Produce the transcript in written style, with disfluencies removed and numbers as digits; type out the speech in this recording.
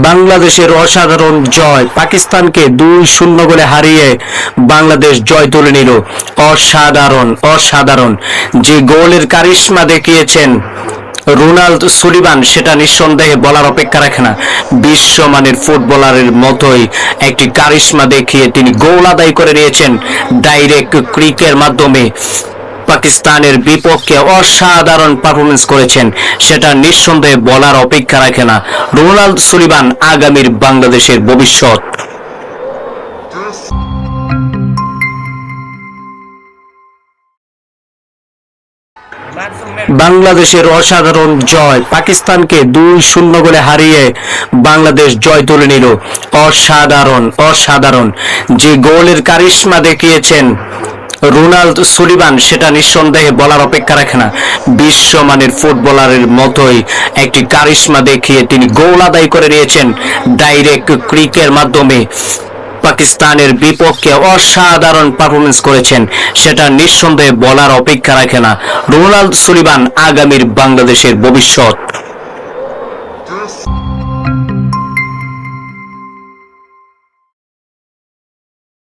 বাংলাদেশের অসাধারণ জয়, পাকিস্তানকে 2-0 গোলে হারিয়ে বাংলাদেশ জয় তুলে নিল। অসাধারণ অসাধারণ যে গোলের কারিশমা দেখিয়েছেন রোনাল্ডো সুলিভান, সেটা নিঃসন্দেহে বলার অপেক্ষা রাখে না। বিশ্বমানের ফুটবলারের মতোই একটি কারিশমা দেখিয়ে তিনি গোল আদায় করে নিয়েছেন ডাইরেক্ট ক্রিকের মাধ্যমে। পাকিস্তানের বিপক্ষে অসাধারণ পারফরমেন্স করেছেন, সেটা নিঃসন্দেহে বলার অপেক্ষা রাখে না। রোনাল্ডো সুলিভান আগামীর বাংলাদেশের ভবিষ্যৎ। বাংলাদেশের অসাধারণ জয়, পাকিস্তানকে 2-0 গোলে হারিয়ে বাংলাদেশ জয় তুলে নিল। অসাধারণ অসাধারণ যে গোলের কারিশমা দেখিয়েছেন রোনাল্ডো সুলিভান, সেটা নিঃসন্দেহে বলার অপেক্ষা রাখে না। বিশ্বমানের ফুটবলারের মতোই একটি কারিশমা দেখিয়ে তিনি গোল আদায় করে নিয়েছেন ডাইরেক্ট ক্রিকের মাধ্যমে। পাকিস্তানের বিপক্ষে অসাধারণ পারফরমেন্স করেছেন, সেটা নিঃসন্দেহে বলার অপেক্ষা রাখে না। রোনাল্ডো সুলিভান আগামীর বাংলাদেশের ভবিষ্যৎ।